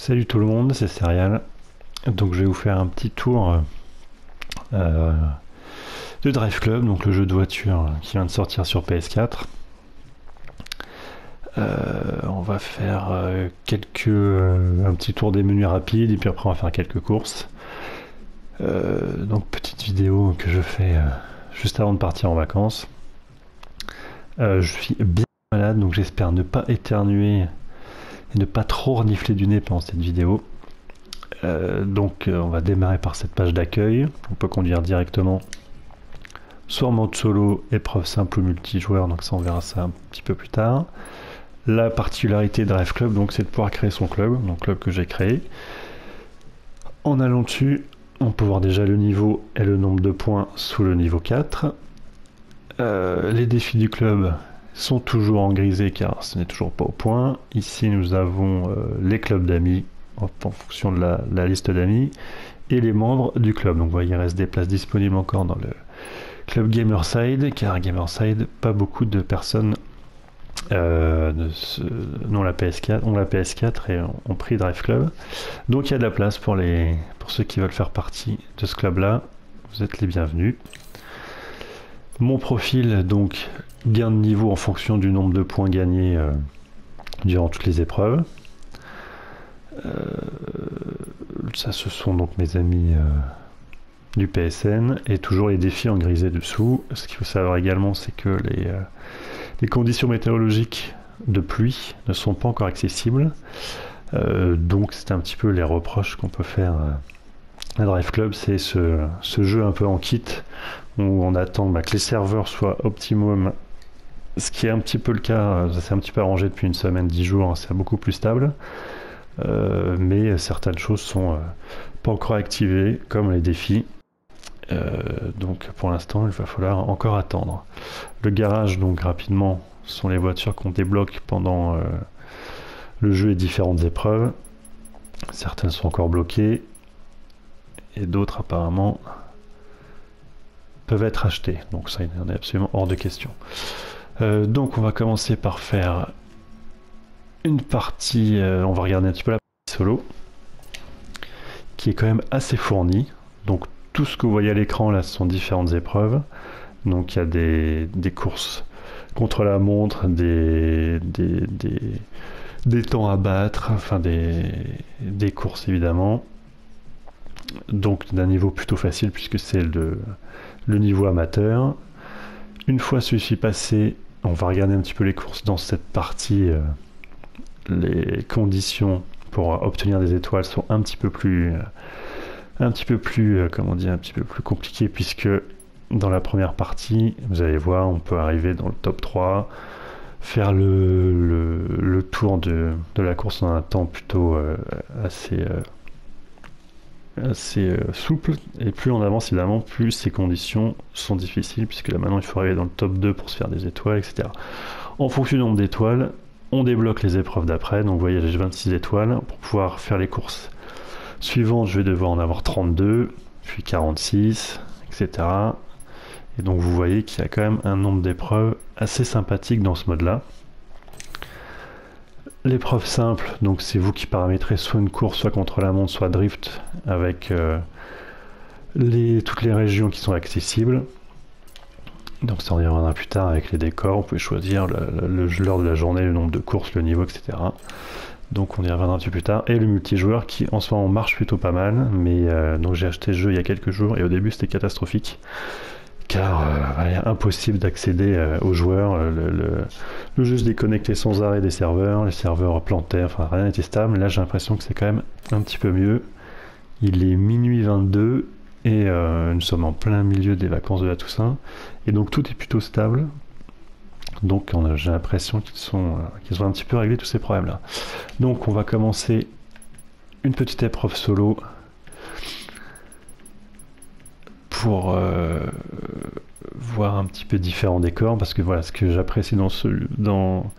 Salut tout le monde, c'est Serial. Donc je vais vous faire un petit tour de Drive Club, donc le jeu de voiture qui vient de sortir sur PS4. On va faire un petit tour des menus rapides et puis après on va faire quelques courses. Donc petite vidéo que je fais juste avant de partir en vacances. Je suis bien malade, donc j'espère ne pas éternuer et ne pas trop renifler du nez pendant cette vidéo. On va démarrer par cette page d'accueil. On peut conduire directement soit en mode solo, épreuve simple ou multijoueur, donc ça on verra ça un petit peu plus tard. La particularité de Drive Club, donc, c'est de pouvoir créer son club, donc club que j'ai créé. En allant dessus, on peut voir déjà le niveau et le nombre de points sous le niveau 4. Les défis du club sont toujours en grisé car ce n'est toujours pas au point. Ici nous avons les clubs d'amis en fonction de la liste d'amis et les membres du club. Donc vous voyez, il reste des places disponibles encore dans le club Gamerside, car Gamerside, pas beaucoup de personnes ont la PS4 et ont pris Drive Club. Donc il y a de la place pour ceux qui veulent faire partie de ce club là. Vous êtes les bienvenus. Mon profil, donc, gain de niveau en fonction du nombre de points gagnés durant toutes les épreuves. Ça, ce sont donc mes amis du PSN, et toujours les défis en grisé dessous. Ce qu'il faut savoir également, c'est que les conditions météorologiques de pluie ne sont pas encore accessibles. Donc c'est un petit peu les reproches qu'on peut faire à Drive Club, c'est ce jeu un peu en kit, où on attend que les serveurs soient optimum, ce qui est un petit peu le cas. Ça s'est un petit peu arrangé depuis une semaine, 10 jours, c'est beaucoup plus stable. Mais certaines choses sont pas encore activées, comme les défis. Donc pour l'instant, il va falloir encore attendre. Le garage, donc rapidement, sont les voitures qu'on débloque pendant le jeu et différentes épreuves. Certaines sont encore bloquées et d'autres apparemment peuvent être achetées. Donc ça, il en est absolument hors de question. Donc on va commencer par faire une partie, on va regarder un petit peu la partie solo, qui est quand même assez fournie. Donc tout ce que vous voyez à l'écran là, ce sont différentes épreuves. Donc il y a des courses contre la montre, des temps à battre, enfin des courses évidemment. Donc d'un niveau plutôt facile puisque c'est le niveau amateur. Une fois celui-ci passé, on va regarder un petit peu les courses dans cette partie. Les conditions pour obtenir des étoiles sont un petit peu plus compliquées, puisque dans la première partie, vous allez voir, on peut arriver dans le top 3, faire le tour de la course dans un temps plutôt assez souple, et plus on avance évidemment, plus ces conditions sont difficiles, puisque là maintenant il faut arriver dans le top 2 pour se faire des étoiles, etc. En fonction du nombre d'étoiles, on débloque les épreuves d'après. Donc vous voyez, j'ai 26 étoiles. Pour pouvoir faire les courses suivantes, je vais devoir en avoir 32, puis 46, etc. Et donc vous voyez qu'il y a quand même un nombre d'épreuves assez sympathique dans ce mode-là. L'épreuve simple, donc c'est vous qui paramétrez soit une course, soit contre la montre, soit drift, avec toutes les régions qui sont accessibles. Donc ça on y reviendra plus tard avec les décors. Vous pouvez choisir l'heure de la journée, le nombre de courses, le niveau, etc. Donc on y reviendra un petit peu plus tard. Et le multijoueur qui en ce moment marche plutôt pas mal. Mais donc j'ai acheté ce jeu il y a quelques jours et au début c'était catastrophique. Car impossible d'accéder aux joueurs. Le jeu se déconnectait sans arrêt des serveurs. Les serveurs plantaient, enfin rien n'était stable. Là j'ai l'impression que c'est quand même un petit peu mieux. Il est minuit 22. Et nous sommes en plein milieu des vacances de la Toussaint, et donc tout est plutôt stable. Donc j'ai l'impression qu'ils ont un petit peu réglé tous ces problèmes là. Donc on va commencer une petite épreuve solo pour voir un petit peu différents décors, parce que voilà, ce que j'apprécie dans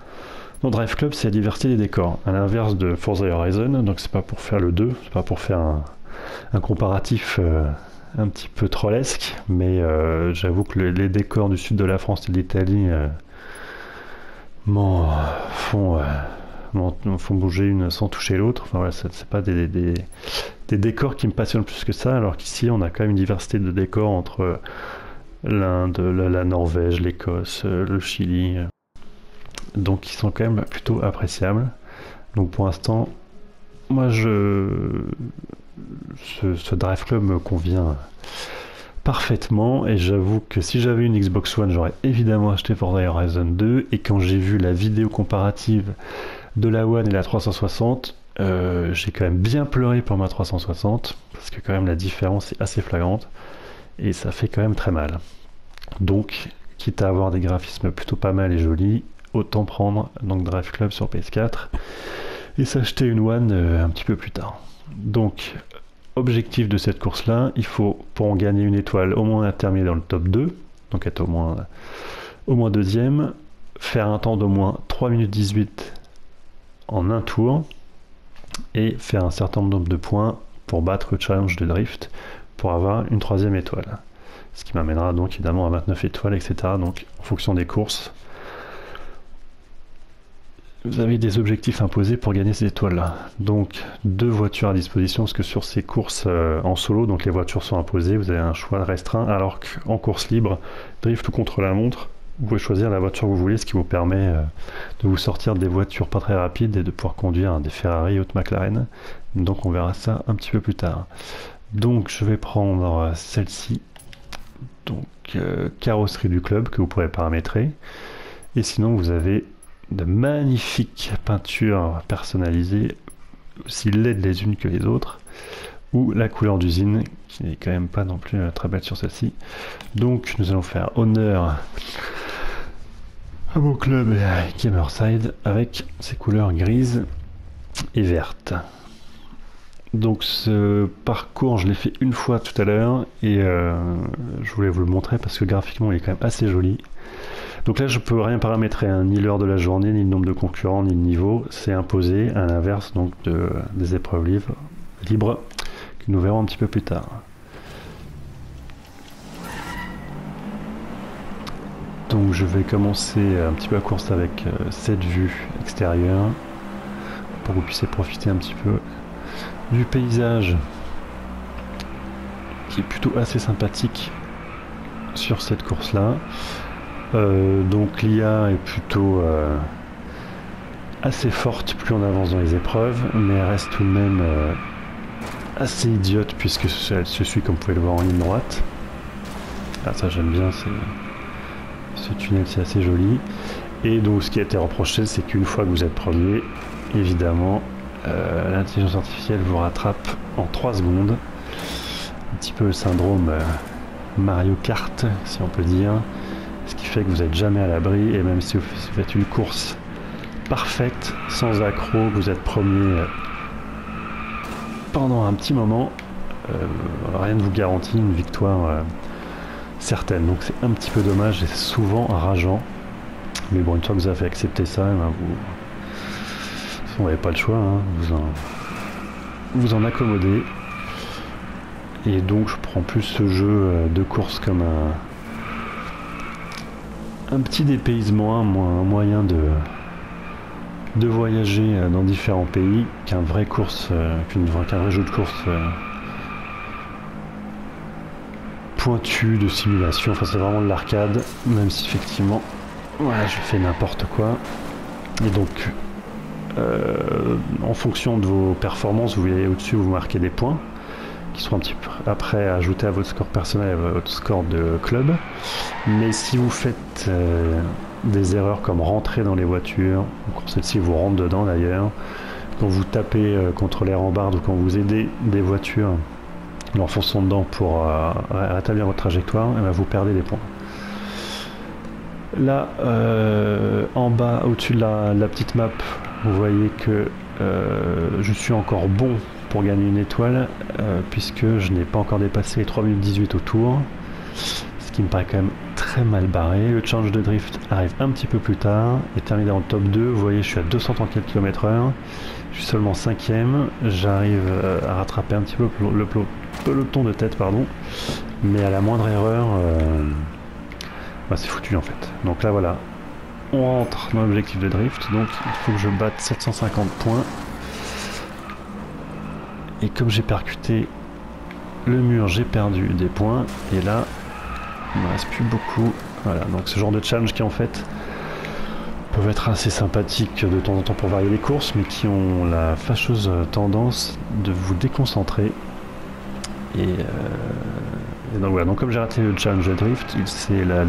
Drive Club, c'est la diversité des décors, à l'inverse de Forza Horizon. Donc c'est pas pour faire le 2, c'est pas pour faire un comparatif un petit peu trollesque, mais j'avoue que les décors du sud de la France et de l'Italie m'ont font bouger une sans toucher l'autre. Enfin voilà, c'est pas des décors qui me passionnent plus que ça, alors qu'ici on a quand même une diversité de décors entre l'Inde, la Norvège, l'Écosse, le Chili, donc qui sont quand même plutôt appréciables. Donc pour l'instant, moi ce Drive Club me convient parfaitement, et j'avoue que si j'avais une Xbox One, j'aurais évidemment acheté Forza Horizon 2, et quand j'ai vu la vidéo comparative de la One et la 360, j'ai quand même bien pleuré pour ma 360, parce que quand même la différence est assez flagrante, et ça fait quand même très mal. Donc, quitte à avoir des graphismes plutôt pas mal et jolis, autant prendre donc Drive Club sur PS4, et s'acheter une One un petit peu plus tard. Donc, objectif de cette course-là, il faut, pour en gagner une étoile, au moins terminer dans le top 2, donc être au moins deuxième, faire un temps d'au moins 3 minutes 18 en un tour, et faire un certain nombre de points pour battre le challenge de drift, pour avoir une troisième étoile. Ce qui m'amènera donc évidemment à 29 étoiles, etc. Donc en fonction des courses, vous avez des objectifs imposés pour gagner ces étoiles-là. Donc 2 voitures à disposition, parce que sur ces courses en solo, donc les voitures sont imposées, vous avez un choix restreint, alors qu'en course libre, drift ou contre la montre, vous pouvez choisir la voiture que vous voulez, ce qui vous permet de vous sortir des voitures pas très rapides et de pouvoir conduire des Ferrari ou de McLaren. Donc on verra ça un petit peu plus tard. Donc je vais prendre celle-ci, donc carrosserie du club, que vous pourrez paramétrer. Et sinon vous avez de magnifiques peintures personnalisées, aussi laides les unes que les autres, ou la couleur d'usine, qui n'est quand même pas non plus très belle sur celle-ci. Donc nous allons faire honneur à mon club Gamerside avec ses couleurs grises et vertes. Donc ce parcours, je l'ai fait une fois tout à l'heure, et je voulais vous le montrer parce que graphiquement il est quand même assez joli. Donc là je peux rien paramétrer, hein, ni l'heure de la journée, ni le nombre de concurrents, ni le niveau, c'est imposé, à l'inverse donc des épreuves libres que nous verrons un petit peu plus tard. Donc je vais commencer un petit peu la course avec cette vue extérieure, pour que vous puissiez profiter un petit peu du paysage, qui est plutôt assez sympathique sur cette course là. Donc l'IA est plutôt assez forte plus on avance dans les épreuves, mais elle reste tout de même assez idiote, puisque elle se suit, comme vous pouvez le voir, en ligne droite. Ah, ça j'aime bien, ce tunnel, c'est assez joli. Et donc ce qui a été reproché, c'est qu'une fois que vous êtes premier, évidemment l'intelligence artificielle vous rattrape en 3 secondes. Un petit peu le syndrome Mario Kart, si on peut dire. Ce qui fait que vous n'êtes jamais à l'abri, et même si vous faites une course parfaite, sans accroc, vous êtes premier pendant un petit moment, rien ne vous garantit une victoire certaine. Donc c'est un petit peu dommage et c'est souvent rageant. Mais bon, une fois que vous avez accepté ça, vous n'avez pas le choix, hein, vous en accommodez. Et donc je prends plus ce jeu de course comme un petit dépaysement, un moyen de voyager dans différents pays, qu'un vrai jeu de course pointu de simulation. Enfin c'est vraiment de l'arcade, même si effectivement ouais, je fais n'importe quoi. Et donc en fonction de vos performances, vous voyez au-dessus, vous marquez des points qui seront un petit peu après ajoutés à votre score personnel et à votre score de club. Mais si vous faites des erreurs comme rentrer dans les voitures, ou celle-ci vous rentre dedans d'ailleurs, quand vous tapez contre les rambardes, ou quand vous aidez des voitures en leur fonçant dedans pour rétablir votre trajectoire, et bien vous perdez des points. Là, en bas, au-dessus de la petite map, vous voyez que je suis encore bon pour gagner une étoile, puisque je n'ai pas encore dépassé les 3 minutes 18 au tour, ce qui me paraît quand même très mal barré. Le challenge de drift arrive un petit peu plus tard et terminé dans le top 2. Vous voyez, je suis à 234 km/h, je suis seulement 5ème, j'arrive à rattraper un petit peu le peloton de tête, pardon, mais à la moindre erreur, bah, c'est foutu en fait. Donc là voilà, on rentre dans l'objectif de drift, donc il faut que je batte 750 points. Et comme j'ai percuté le mur, j'ai perdu des points. Et là, il ne me reste plus beaucoup. Voilà, donc ce genre de challenge qui en fait peuvent être assez sympathiques de temps en temps pour varier les courses, mais qui ont la fâcheuse tendance de vous déconcentrer. Et donc voilà, donc comme j'ai raté le challenge de drift, c'est la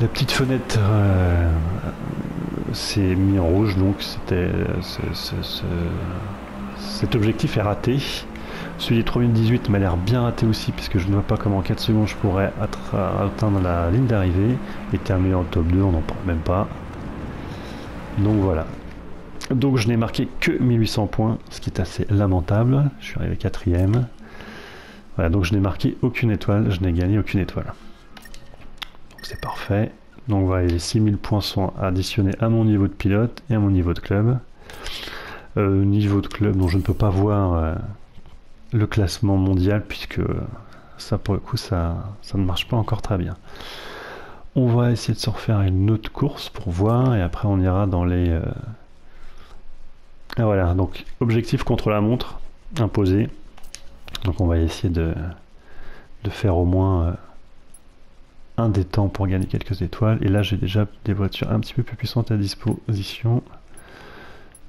petite fenêtre s'est mis en rouge, donc c'était cet objectif est raté. Celui des 3018 m'a l'air bien raté aussi, puisque je ne vois pas comment en 4 secondes je pourrais atteindre la ligne d'arrivée et terminer en top 2, on n'en parle même pas. Donc voilà. Donc je n'ai marqué que 1800 points, ce qui est assez lamentable. Je suis arrivé 4ème. Voilà, donc je n'ai marqué aucune étoile, je n'ai gagné aucune étoile. Donc c'est parfait. Donc voilà, les 6000 points sont additionnés à mon niveau de pilote et à mon niveau de club. Niveau de club dont je ne peux pas voir le classement mondial, puisque ça pour le coup ça ne marche pas encore très bien. On va essayer de se refaire une autre course pour voir, et après on ira dans les... Ah voilà, donc objectif contre la montre imposé. Donc on va essayer de faire au moins un des temps pour gagner quelques étoiles. Et là j'ai déjà des voitures un petit peu plus puissantes à disposition.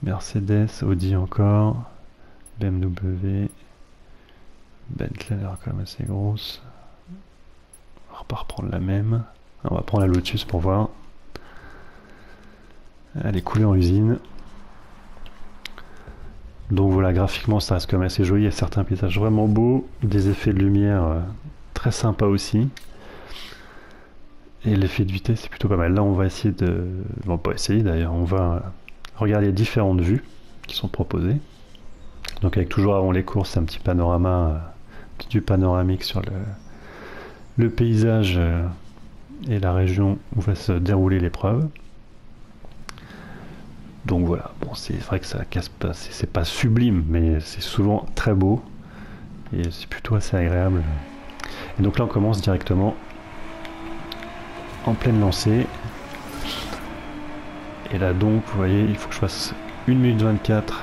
Mercedes, Audi encore, BMW, Bentley a l'air quand même assez grosse. On va pas reprendre la même. On va prendre la Lotus pour voir. Elle est coulée en usine. Donc voilà, graphiquement ça reste quand même assez joli. Il y a certains paysages vraiment beaux, des effets de lumière très sympas aussi. Et l'effet de vitesse c'est plutôt pas mal. Là on va essayer de... On va pas essayer d'ailleurs, on va regarder les différentes vues qui sont proposées. Donc avec toujours avant les courses un petit panorama, du panoramique sur le paysage et la région où va se dérouler l'épreuve. Donc voilà, bon c'est vrai que ça casse pas, c'est pas sublime, mais c'est souvent très beau et c'est plutôt assez agréable. Et donc là on commence directement en pleine lancée. Et là donc vous voyez, il faut que je fasse 1 minute 24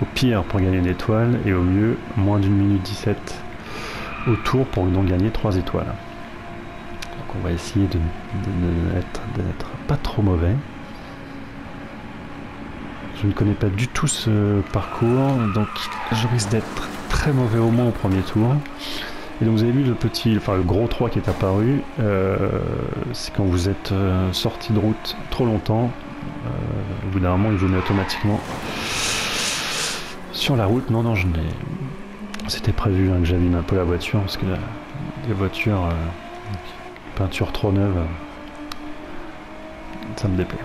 au pire pour gagner une étoile, et au mieux moins d'1 minute 17 au tour pour donc gagner 3 étoiles. Donc on va essayer d'être pas trop mauvais. Je ne connais pas du tout ce parcours, donc je risque d'être très mauvais au moins au premier tour. Et donc vous avez vu le gros 3 qui est apparu, c'est quand vous êtes sorti de route trop longtemps, au bout d'un moment il vous met automatiquement sur la route. Non, c'était prévu que j'abîme un peu la voiture, parce que les voitures peinture trop neuve, ça me déplaît.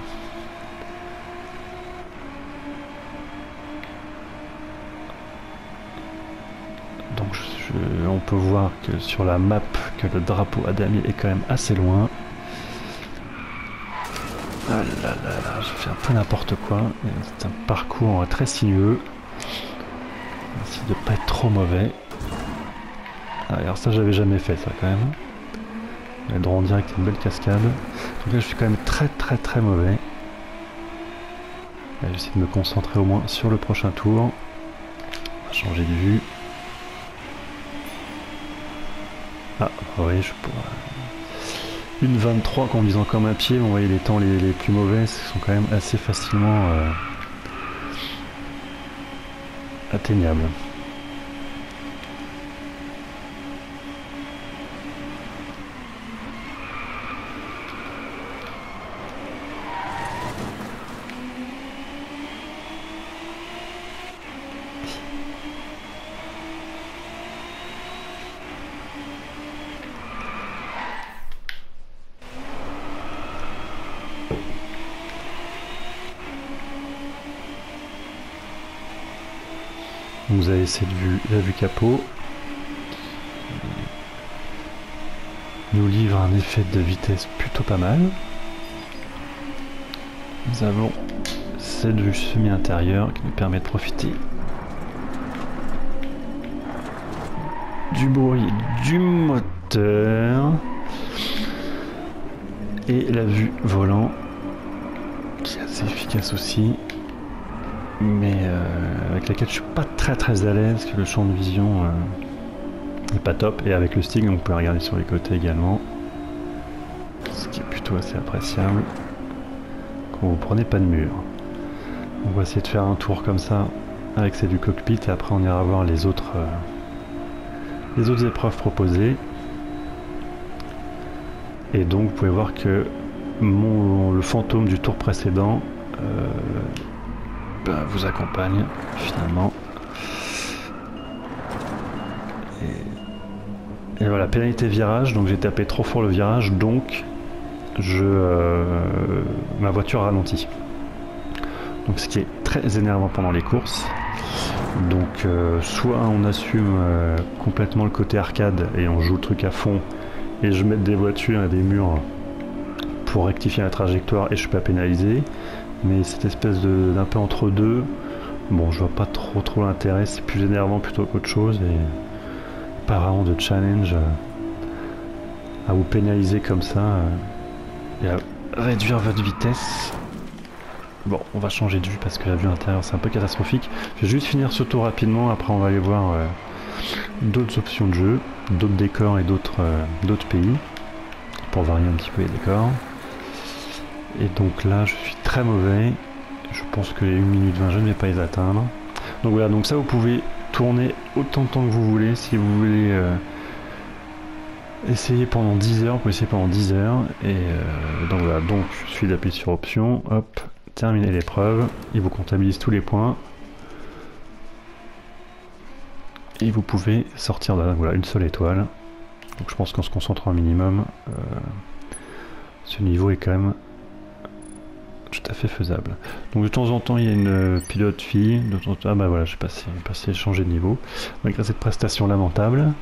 Donc on peut voir que sur la map que le drapeau Adami est quand même assez loin. Ah là là là, je fais un peu n'importe quoi. C'est un parcours très sinueux. On va essayer de pas être trop mauvais. Ah, alors ça j'avais jamais fait ça quand même. Le droit en direct, c'est une belle cascade. Donc là je suis quand même très mauvais. J'essaie de me concentrer au moins sur le prochain tour. On va changer de vue. Ah, oui, je pourrais... Une 23 conduisant comme un pied, vous voyez les temps les plus mauvais sont quand même assez facilement atteignables. Vous avez cette vue, la vue capot, nous livre un effet de vitesse plutôt pas mal. Nous avons cette vue semi-intérieure qui nous permet de profiter du bruit du moteur. Et la vue volant, qui est assez efficace aussi, mais avec laquelle je suis pas très à l'aise, parce que le champ de vision n'est pas top. Et avec le stick, on peut regarder sur les côtés également, ce qui est plutôt assez appréciable quand vous prenez pas de mur. On va essayer de faire un tour comme ça avec celle du cockpit, et après on ira voir les autres épreuves proposées. Et donc vous pouvez voir que le fantôme du tour précédent vous accompagne finalement. Et voilà, pénalité virage, donc j'ai tapé trop fort le virage, donc ma voiture ralentit. Donc ce qui est très énervant pendant les courses. Donc soit on assume complètement le côté arcade et on joue le truc à fond, et je mets des voitures et des murs pour rectifier la trajectoire et je suis pas pénalisé. Mais cette espèce d'un peu entre deux, bon, je vois pas trop l'intérêt, c'est plus énervant plutôt qu'autre chose, et pas vraiment de challenge à vous pénaliser comme ça et à réduire votre vitesse. Bon, on va changer de vue parce que la vue intérieure c'est un peu catastrophique. Je vais juste finir ce tour rapidement, après on va aller voir d'autres options de jeu, d'autres décors et d'autres pays, pour varier un petit peu les décors. Et donc là je suis très mauvais, je pense que les 1 minute 20 je ne vais pas les atteindre. Donc voilà, donc ça vous pouvez tourner autant de temps que vous voulez. Si vous voulez essayer pendant 10 heures, vous pouvez essayer pendant 10 heures. Et donc voilà, donc je suis d'appuyer sur option, hop, terminer l'épreuve, il vous comptabilise tous les points. Et vous pouvez sortir de là, voilà, une seule étoile. Donc je pense qu'on se concentre un minimum. Ce niveau est quand même tout à fait faisable. Donc de temps en temps il y a une pilote fille, de temps en temps, ah bah voilà, j'ai passé changer de niveau, malgré cette prestation lamentable.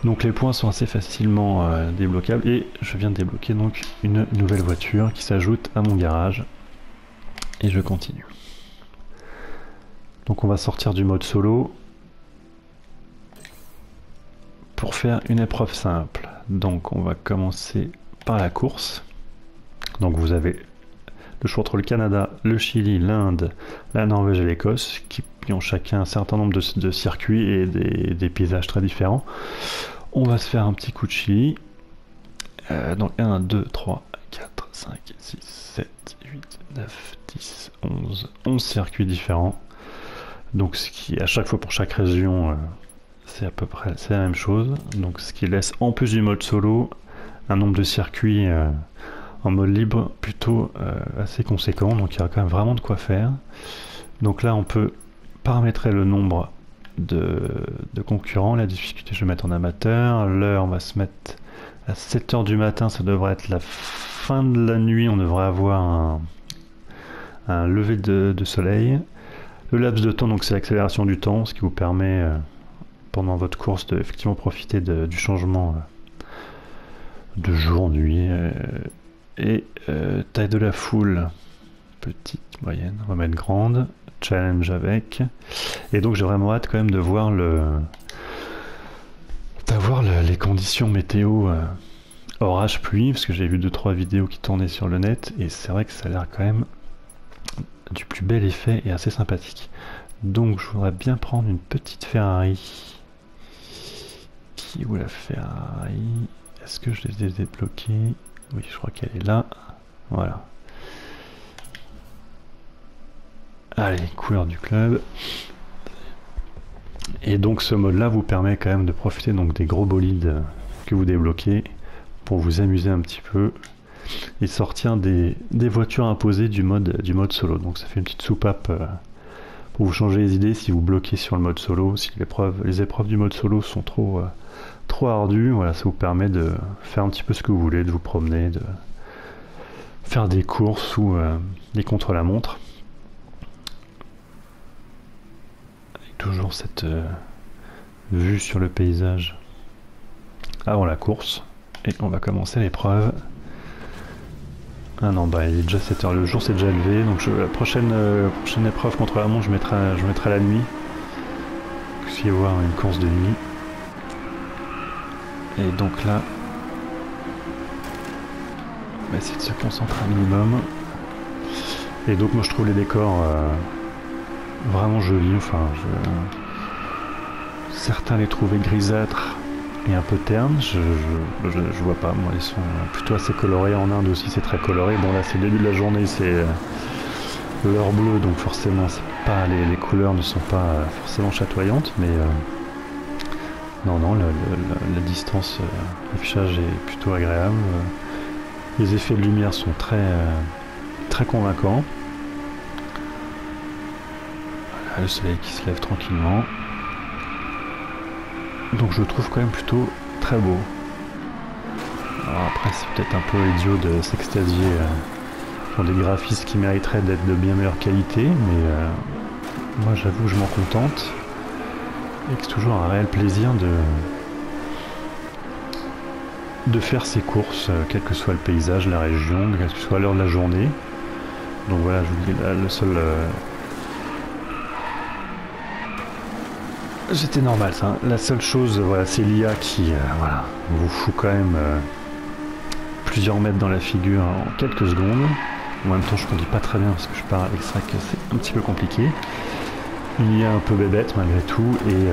Donc les points sont assez facilement débloquables, et je viens de débloquer donc une nouvelle voiture qui s'ajoute à mon garage, et je continue. Donc on va sortir du mode solo pour faire une épreuve simple. Donc on va commencer par la course. Donc vous avez le choix entre le Canada, le Chili, l'Inde, la Norvège et l'Écosse, qui ont chacun un certain nombre de circuits et des paysages très différents. On va se faire un petit coup de Chili. Donc 1, 2, 3, 4, 5, 6, 7, 8, 9, 10, 11 circuits différents. Donc ce qui, à chaque fois pour chaque région, c'est à peu près la même chose. Donc ce qui laisse, en plus du mode solo, un nombre de circuits en mode libre plutôt assez conséquent, donc il y a quand même vraiment de quoi faire. Donc là on peut paramétrer le nombre de concurrents, la difficulté je vais mettre en amateur, l'heure on va se mettre à 7 h du matin, ça devrait être la fin de la nuit, on devrait avoir un lever de soleil. Le laps de temps, donc c'est l'accélération du temps, ce qui vous permet pendant votre course de effectivement profiter du changement de jour, nuit. Et taille de la foule, petite, moyenne, on va mettre grande, challenge avec. Et donc j'ai vraiment hâte quand même de voir les conditions météo, orage, pluie, parce que j'ai vu 2-3 vidéos qui tournaient sur le net, et c'est vrai que ça a l'air quand même du plus bel effet et assez sympathique. Donc je voudrais bien prendre une petite Ferrari. Où la Ferrari? Est-ce que je les ai débloqués? Oui, je crois qu'elle est là. Voilà. Allez, couleur du club. Et donc ce mode là vous permet quand même de profiter donc des gros bolides que vous débloquez pour vous amuser un petit peu et sortir des voitures imposées du mode solo. Donc ça fait une petite soupape pour vous changer les idées si vous bloquez sur le mode solo, si les épreuves du mode solo sont trop ardues. Voilà, ça vous permet de faire un petit peu ce que vous voulez, de vous promener, de faire des courses ou des contre-la-montre. Avec toujours cette vue sur le paysage avant la course. Et on va commencer l'épreuve. Ah non, bah il est déjà 7 h, le jour s'est déjà levé, donc la prochaine épreuve contre la montre je mettrai la nuit. Vous y voir une course de nuit. Et donc là, va essayer de se concentrer un minimum. Et donc moi je trouve les décors vraiment jolis. Enfin, certains les trouvaient grisâtres et un peu ternes. Je vois pas. Moi, ils sont plutôt assez colorés. En Inde aussi, c'est très coloré. Bon, là, c'est le début de la journée, c'est l'heure bleue, donc forcément, c'est pas les couleurs ne sont pas forcément chatoyantes, mais non, la distance, l'affichage est plutôt agréable. Les effets de lumière sont très convaincants. Voilà, le soleil qui se lève tranquillement. Donc je le trouve quand même plutôt très beau. Alors après c'est peut-être un peu idiot de s'extasier dans des graphismes qui mériteraient d'être de bien meilleure qualité, mais moi j'avoue que je m'en contente et que c'est toujours un réel plaisir de faire ces courses, quel que soit le paysage, la région, quelle que soit l'heure de la journée. Donc voilà, je vous dis là, le seul... C'était normal ça. La seule chose, voilà, c'est l'IA qui voilà, vous fout quand même plusieurs mètres dans la figure en quelques secondes. En même temps, je ne conduis pas très bien parce que je parle avec ça, que c'est un petit peu compliqué. Une IA un peu bébête malgré tout et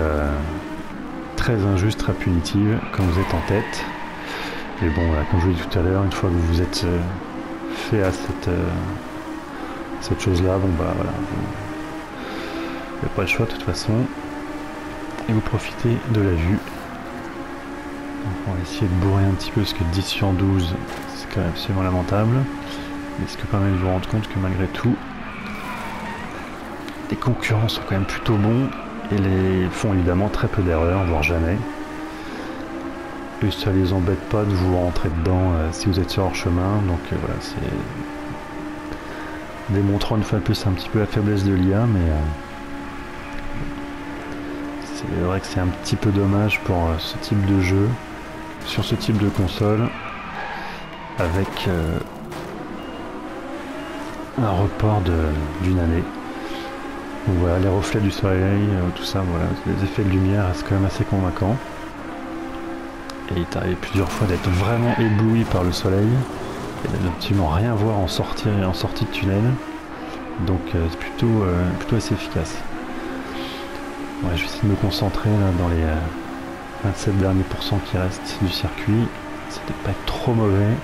très injuste, très punitive quand vous êtes en tête. Et bon, voilà, comme je vous l'ai dit tout à l'heure, une fois que vous vous êtes fait à cette chose-là, bon bah voilà, vous n'avez pas le choix de toute façon. Et vous profitez de la vue. Donc on va essayer de bourrer un petit peu parce que 10 sur 12 c'est quand même absolument lamentable. Mais ce que permet de vous rendre compte que malgré tout les concurrents sont quand même plutôt bons et les font évidemment très peu d'erreurs, voire jamais. Et ça les embête pas de vous rentrer dedans si vous êtes sur leur chemin. Donc voilà, c'est démontrant une fois de plus un petit peu la faiblesse de l'IA, mais c'est vrai que c'est un petit peu dommage pour ce type de jeu, sur ce type de console, avec un report d'une année. Donc voilà, les reflets du soleil, tout ça, voilà, les effets de lumière restent quand même assez convaincants. Et il t'arrive plusieurs fois d'être vraiment ébloui par le soleil, et d'absolument rien voir en sortie de tunnel. Donc c'est plutôt assez efficace. Ouais, je vais essayer de me concentrer là, dans les 27 derniers pourcents qui restent du circuit. C'était pas être trop mauvais.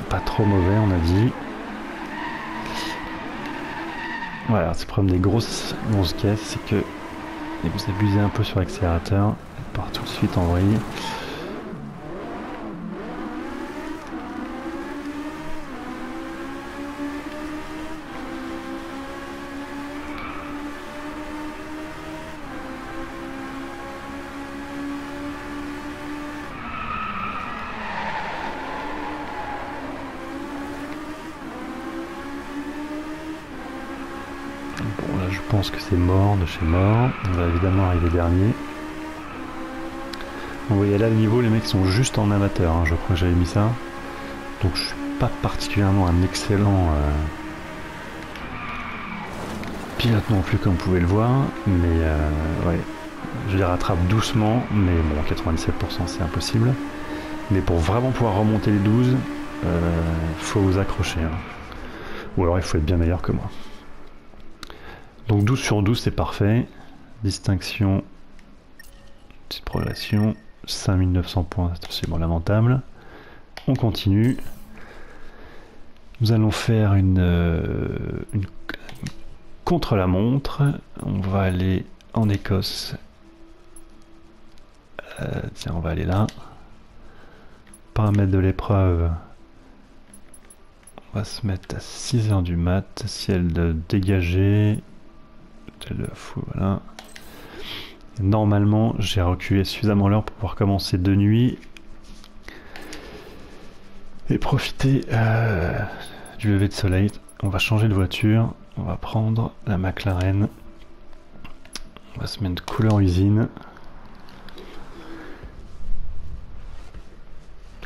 Pas trop mauvais, on a dit. Voilà, c'est le problème des grosses caisses, c'est que vous abusez un peu sur l'accélérateur, elle part tout de suite en vrille. Bon là je pense que c'est mort de chez mort, on va évidemment arriver dernier. Vous voyez là le niveau, les mecs sont juste en amateur, hein, je crois que j'avais mis ça. Donc je suis pas particulièrement un excellent pilote non plus comme vous pouvez le voir, mais ouais, je les rattrape doucement, mais bon 97% c'est impossible. Mais pour vraiment pouvoir remonter les 12, faut vous accrocher. Hein. Ou alors il faut être bien meilleur que moi. Donc 12 sur 12 c'est parfait. Distinction, petite progression, 5900 points, c'est absolument lamentable. On continue. Nous allons faire une contre-la-montre. On va aller en Écosse. Tiens, on va aller là. Paramètres de l'épreuve. On va se mettre à 6h du mat. Ciel dégagé. Voilà. Normalement, j'ai reculé suffisamment l'heure pour pouvoir commencer de nuit et profiter du lever de soleil. On va changer de voiture. On va prendre la McLaren. On va se mettre couleur usine.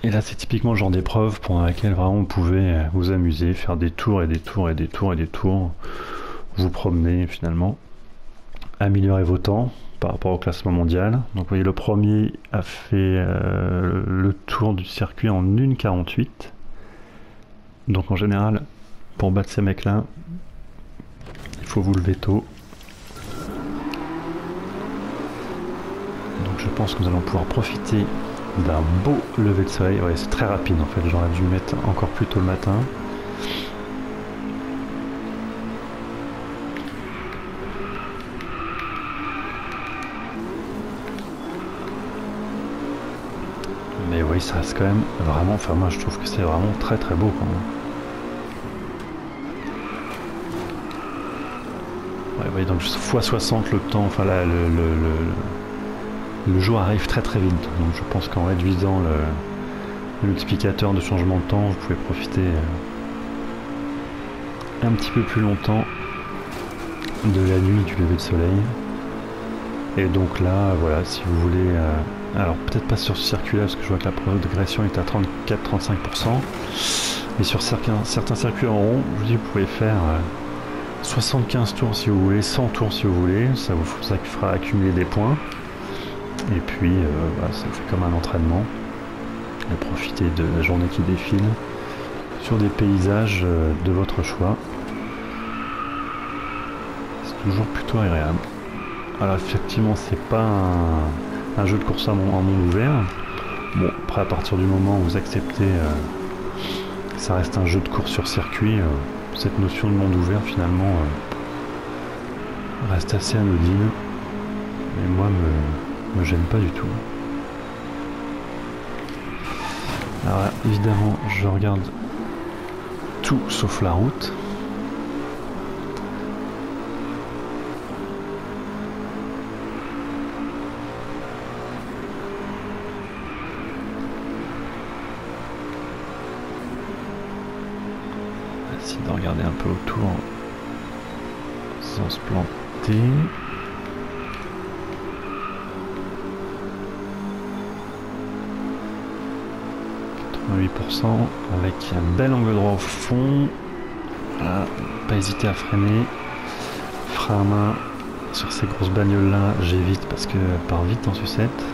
Et là, c'est typiquement le genre d'épreuve pendant laquelle vraiment vous pouvez vous amuser, faire des tours et des tours et des tours et des tours, vous promener finalement. améliorer vos temps par rapport au classement mondial. Donc vous voyez, le premier a fait le tour du circuit en 1,48. Donc en général, pour battre ces mecs-là, il faut vous lever tôt. Donc je pense que nous allons pouvoir profiter d'un beau lever de soleil. Ouais, c'est très rapide en fait, j'aurais dû mettre encore plus tôt le matin. Mais oui, ça reste quand même vraiment, enfin moi je trouve que c'est vraiment très très beau quand même. Ouais, ouais, donc x60 le temps, enfin là le jour arrive très très vite. Donc je pense qu'en réduisant le multiplicateur de changement de temps, vous pouvez profiter un petit peu plus longtemps de la nuit, du lever de soleil. Et donc là, voilà, si vous voulez... alors peut-être pas sur ce circuit-là, parce que je vois que la progression est à 34-35%. Mais sur certains circuits en rond, je vous dis, vous pouvez faire 75 tours si vous voulez, 100 tours si vous voulez. Ça vous fera accumuler des points. Et puis, voilà, ça vous fait comme un entraînement. Et profiter de la journée qui défile sur des paysages de votre choix. C'est toujours plutôt agréable. Alors effectivement, c'est pas un jeu de course en monde ouvert. Bon, après à partir du moment où vous acceptez que ça reste un jeu de course sur circuit, cette notion de monde ouvert finalement reste assez anodine. Et moi me gêne pas du tout. Alors là, évidemment, je regarde tout sauf la route. Essayer de regarder un peu autour sans se planter. Avec un bel angle droit au fond. Voilà, pas hésiter à freiner. Frein à main sur ces grosses bagnoles là, j'évite parce qu'elles partent vite en sucette.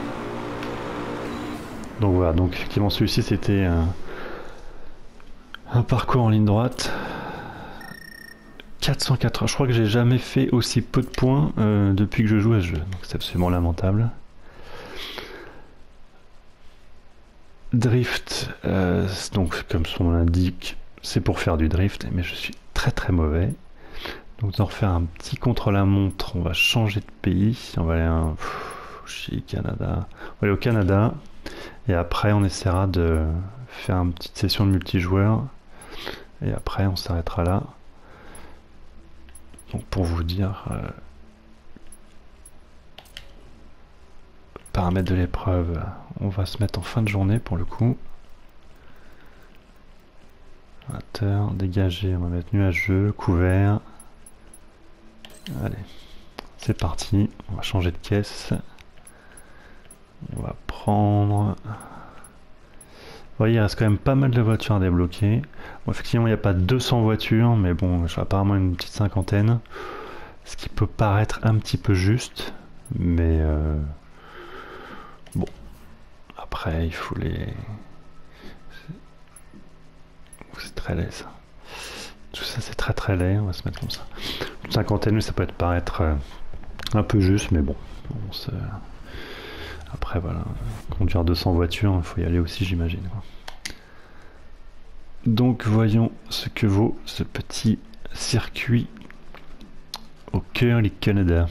Donc voilà, donc effectivement celui-ci c'était un parcours en ligne droite. 404, je crois que j'ai jamais fait aussi peu de points depuis que je joue à ce jeu, donc c'est absolument lamentable. Drift, donc comme son nom l'indique, c'est pour faire du drift, mais je suis très très mauvais. Donc on va refaire un petit contre-la-montre, on va changer de pays, on va aller chez Canada. On va aller au Canada, et après on essaiera de faire une petite session de multijoueur, et après on s'arrêtera là. Donc pour vous dire, paramètres de l'épreuve, on va se mettre en fin de journée pour le coup. 20h, dégagé, on va mettre nuageux, couvert. Allez, c'est parti, on va changer de caisse. On va prendre... Vous voyez, il reste quand même pas mal de voitures à débloquer. Bon, effectivement, il n'y a pas 200 voitures, mais bon, j'ai apparemment une petite cinquantaine. Ce qui peut paraître un petit peu juste, mais... bon, après il faut les... C'est très laid ça. Tout ça c'est très très laid, on va se mettre comme ça. Une cinquantaine, ça peut paraître un peu juste, mais bon. Après voilà, conduire 200 voitures, il faut y aller aussi j'imagine. Donc voyons ce que vaut ce petit circuit au cœur du Canada.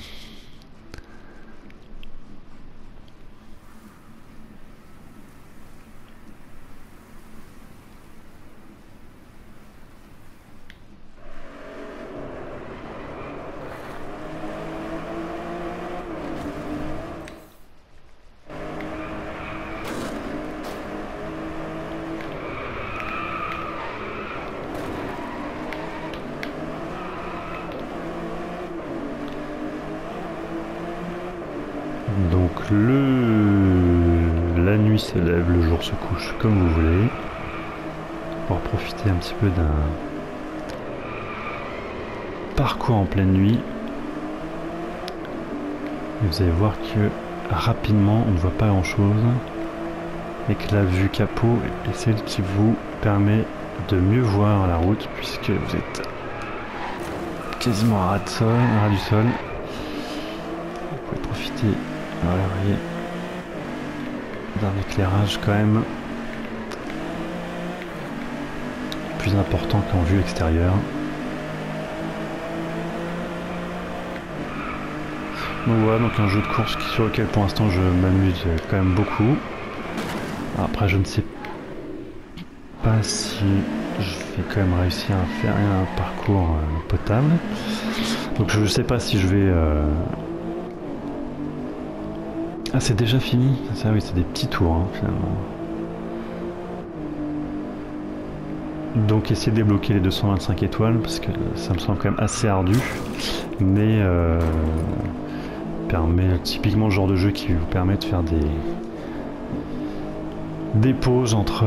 Donc la nuit se lève, le jour se couche comme vous voulez. Pour profiter un petit peu d'un parcours en pleine nuit. Et vous allez voir que rapidement on ne voit pas grand chose et que la vue capot est celle qui vous permet de mieux voir la route puisque vous êtes quasiment à ras de sol, à ras du sol. Vous pouvez profiter, voilà, vous voyez, d'un éclairage quand même plus important qu'en vue extérieure. Donc voilà, donc un jeu de course sur lequel pour l'instant je m'amuse quand même beaucoup. Après je ne sais pas si je vais quand même réussir à faire un parcours potable. Donc je ne sais pas si je vais... Ah, c'est déjà fini? Ça, oui, c'est des petits tours hein, finalement. Donc essayer de débloquer les 225 étoiles parce que ça me semble quand même assez ardu. Mais permet typiquement le genre de jeu qui vous permet de faire des pauses entre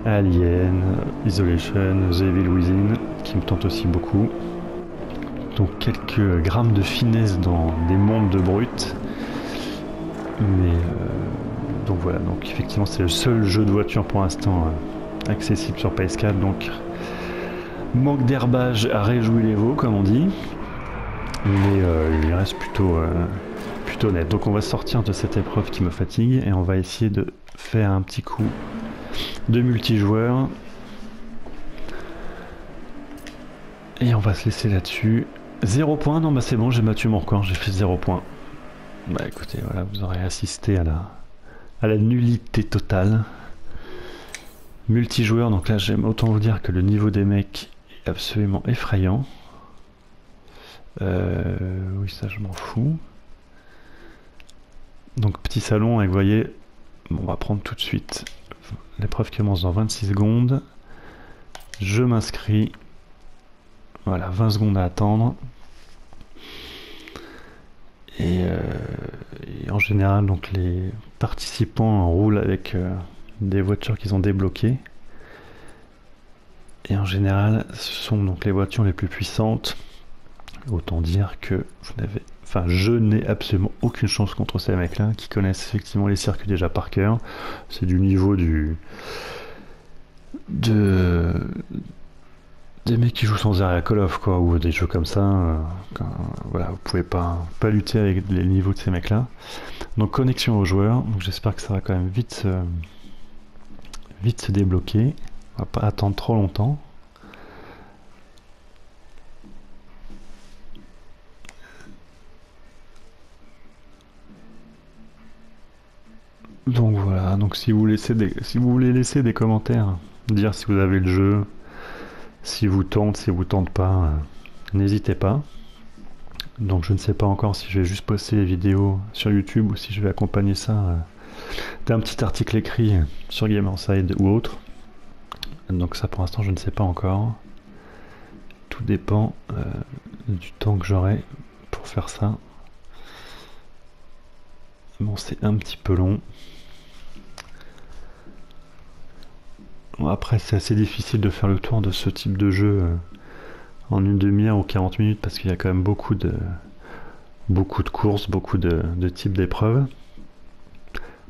Alien, Isolation, The Evil Within qui me tente aussi beaucoup. Donc quelques grammes de finesse dans des mondes de brut. Mais donc voilà, donc effectivement c'est le seul jeu de voiture pour l'instant accessible sur PS4, donc manque d'herbage réjouit les veaux comme on dit. Mais il reste plutôt net. Donc on va sortir de cette épreuve qui me fatigue et on va essayer de faire un petit coup de multijoueur. Et on va se laisser là-dessus. 0 points, non bah c'est bon, j'ai battu mon record, j'ai fait 0 points. Bah écoutez, voilà, vous aurez assisté à la nullité totale. Multijoueur, donc là j'aime autant vous dire que le niveau des mecs est absolument effrayant. Oui, ça je m'en fous. Donc petit salon, et vous voyez, bon, on va prendre tout de suite. L'épreuve commence dans 26 secondes. Je m'inscris. Voilà, 20 secondes à attendre. Et en général, donc les participants roulent avec des voitures qu'ils ont débloquées. Et en général, ce sont donc les voitures les plus puissantes. Autant dire que vous n'avez, enfin, je n'ai absolument aucune chance contre ces mecs-là qui connaissent effectivement les circuits déjà par cœur. C'est du niveau des mecs qui jouent sans arrêt à Call of quoi, ou des jeux comme ça. Voilà, vous pouvez pas lutter avec les niveaux de ces mecs-là. Donc connexion aux joueurs. Donc j'espère que ça va quand même vite se débloquer. On va pas attendre trop longtemps. Donc voilà, donc si vous voulez laisser des commentaires, dire si vous avez le jeu, si vous tente pas, n'hésitez pas. Donc je ne sais pas encore si je vais juste poster les vidéos sur YouTube ou si je vais accompagner ça d'un petit article écrit sur Gamerside ou autre. Donc ça pour l'instant je ne sais pas encore. Tout dépend du temps que j'aurai pour faire ça. Bon, c'est un petit peu long. Bon, après c'est assez difficile de faire le tour de ce type de jeu en une demi-heure ou 40 minutes parce qu'il y a quand même beaucoup de courses, beaucoup de types d'épreuves.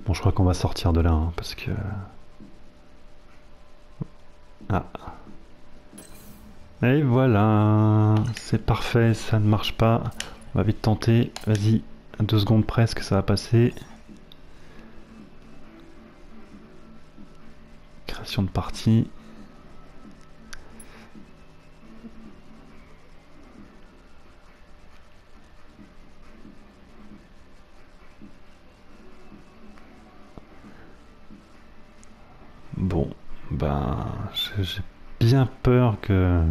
Bon, je crois qu'on va sortir de là hein, parce que... Ah. Et voilà, c'est parfait, ça ne marche pas. On va vite tenter, vas-y, à 2 secondes presque, ça va passer. Création de partie. Bon, ben, j'ai bien peur que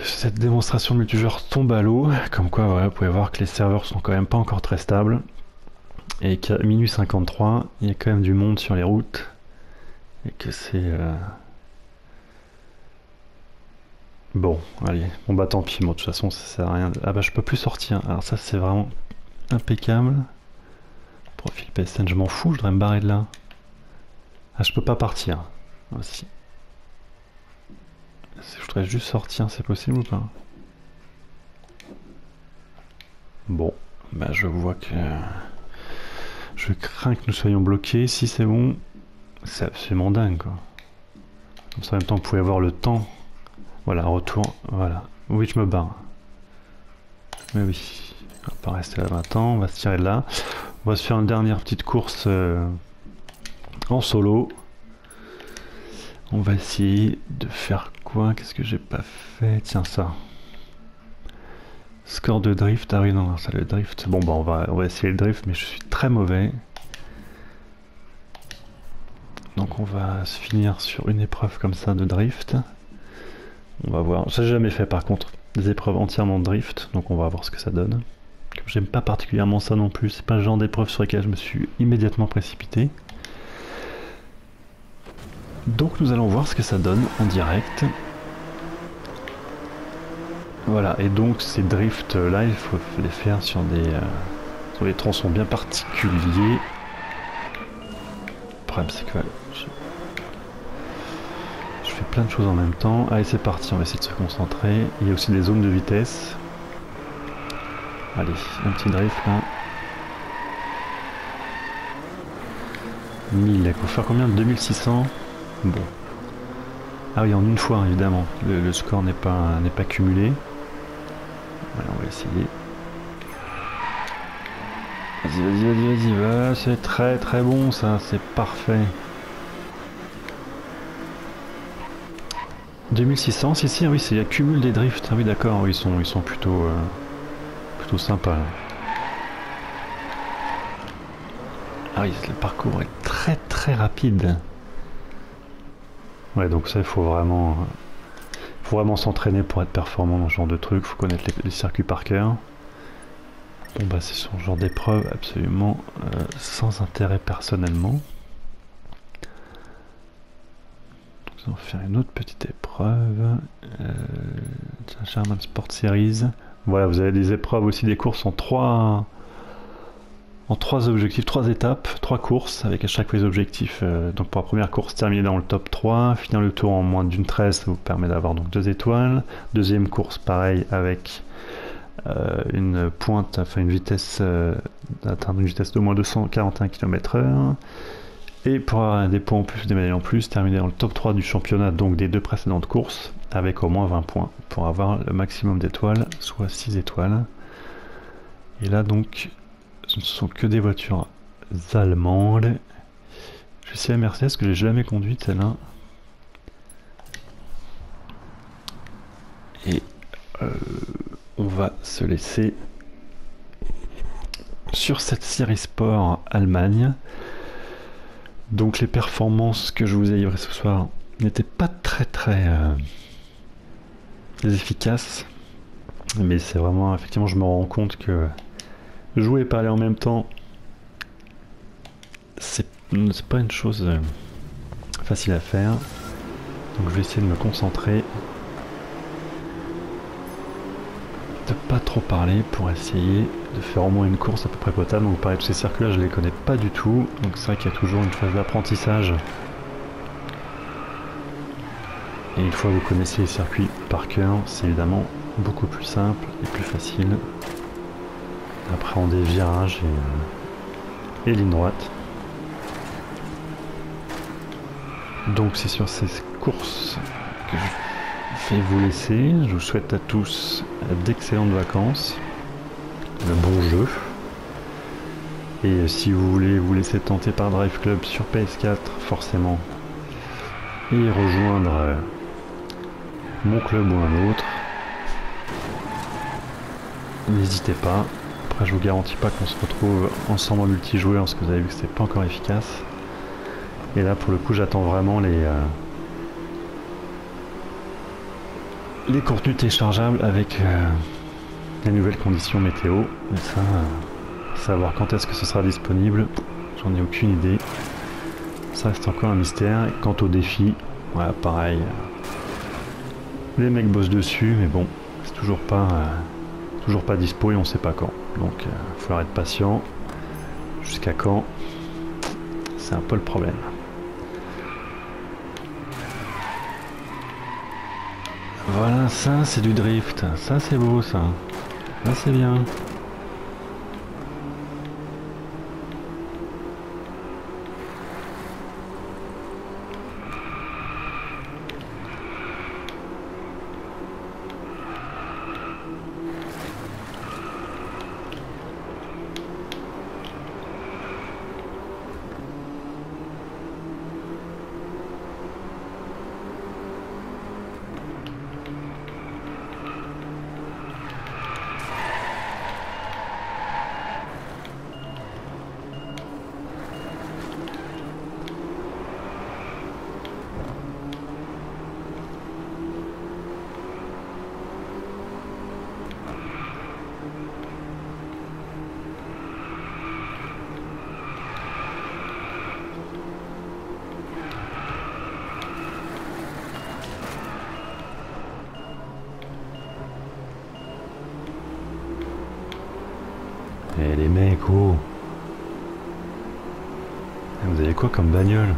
cette démonstration de multijoueur tombe à l'eau. Comme quoi, voilà, vous pouvez voir que les serveurs sont quand même pas encore très stables. Et qu'à minuit 53, il y a quand même du monde sur les routes. Et que c'est... Bon, allez. Bon bah tant pis, bon, de toute façon ça sert à rien. Ah bah je peux plus sortir. Alors ça c'est vraiment impeccable. Profil PSN, je m'en fous, je devrais me barrer de là. Ah je peux pas partir. Aussi. Je voudrais juste sortir, c'est possible ou pas? Bon, bah je vois que... Je crains que nous soyons bloqués. Si c'est bon, c'est absolument dingue quoi. Comme ça en même temps vous pouvez avoir le temps. Voilà, retour, voilà. Oui, je me barre. Mais oui, on va pas rester là 20 ans, on va se tirer de là. On va se faire une dernière petite course en solo. On va essayer de faire quoi? Qu'est-ce que j'ai pas fait? Tiens ça. Score de drift, ah oui non, ça le drift. Bon bah on va essayer le drift, mais je suis très mauvais. Donc on va se finir sur une épreuve comme ça de drift. On va voir, ça j'ai jamais fait par contre, des épreuves entièrement de drift, donc on va voir ce que ça donne. J'aime pas particulièrement ça non plus, c'est pas le genre d'épreuve sur laquelle je me suis immédiatement précipité. Donc nous allons voir ce que ça donne en direct. Voilà, et donc ces drifts là, il faut les faire sur des tronçons bien particuliers. Le problème c'est que je fais plein de choses en même temps. Allez c'est parti, on va essayer de se concentrer. Il y a aussi des zones de vitesse. Allez, un petit drift là. 1000, il faut faire combien? 2600. Bon. Ah oui, en une fois évidemment. Le score n'est pas cumulé. Voilà, on va essayer. Vas-y, va, c'est très très bon ça, c'est parfait. 2600, si, oui, c'est accumule des drifts. Ah oui, d'accord, ils sont plutôt sympas. Là. Ah oui, le parcours est très très rapide. Ouais, donc ça, il faut vraiment s'entraîner pour être performant dans ce genre de truc. Il faut connaître les circuits par cœur. Bon bah c'est ce genre d'épreuve absolument sans intérêt personnellement. On va faire une autre petite épreuve. German Sport Series. Voilà, vous avez des épreuves aussi, des courses en trois objectifs, 3 étapes, 3 courses, avec à chaque fois les objectifs. Donc pour la première course, terminer dans le top 3, finir le tour en moins d'une 13, ça vous permet d'avoir donc 2 étoiles. Deuxième course, pareil, avec une pointe, enfin une vitesse, d'atteindre une vitesse d'au moins 241 km/h. Et pour avoir des points en plus, des médailles en plus, terminer dans le top 3 du championnat, donc des 2 précédentes courses, avec au moins 20 points, pour avoir le maximum d'étoiles, soit 6 étoiles. Et là donc, ce ne sont que des voitures allemandes. Je sais la Mercedes que j'ai jamais conduite celle-là. Et on va se laisser sur cette série sport Allemagne. Donc les performances que je vous ai livrées ce soir n'étaient pas très efficaces. Mais c'est vraiment, effectivement, je me rends compte que jouer et parler en même temps, c'est pas une chose facile à faire. Donc je vais essayer de me concentrer, de pas trop parler pour essayer de faire au moins une course à peu près potable. Donc pareil, tous ces circuits là je les connais pas du tout, donc c'est vrai qu'il y a toujours une phase d'apprentissage. Et une fois que vous connaissez les circuits par cœur, c'est évidemment beaucoup plus simple et plus facile d'appréhender virages et ligne droite. Donc c'est sur ces courses que je vais vous laisser. Je vous souhaite à tous d'excellentes vacances, de bons jeux. Et si vous voulez vous laisser tenter par Drive Club sur PS4, forcément, et rejoindre mon club ou un autre, n'hésitez pas. Après je vous garantis pas qu'on se retrouve ensemble en multijoueur parce que vous avez vu que c'était pas encore efficace. Et là pour le coup j'attends vraiment les contenus téléchargeables avec les nouvelles conditions météo. Et ça, savoir quand est-ce que ce sera disponible, j'en ai aucune idée. Ça reste encore un mystère. Et quant au défi, voilà pareil. Les mecs bossent dessus, mais bon, c'est toujours pas dispo et on sait pas quand. Donc il faudra être patient. Jusqu'à quand? C'est un peu le problème. Voilà, ça c'est du drift. Ça c'est beau ça. Ça c'est bien. Eh les mecs, oh! Vous avez quoi comme bagnole?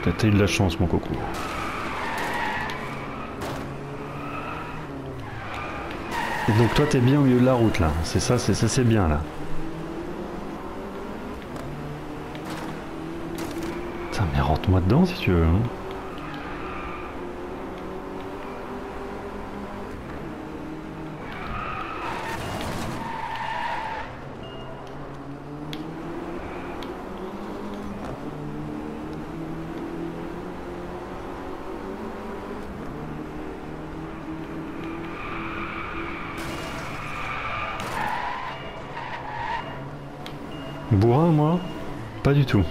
T'as eu de la chance, mon coco. Et donc toi t'es bien au milieu de la route là, c'est ça, c'est bien là. Putain mais rentre-moi dedans si tu veux. Hein. Bourrin moi? Pas du tout.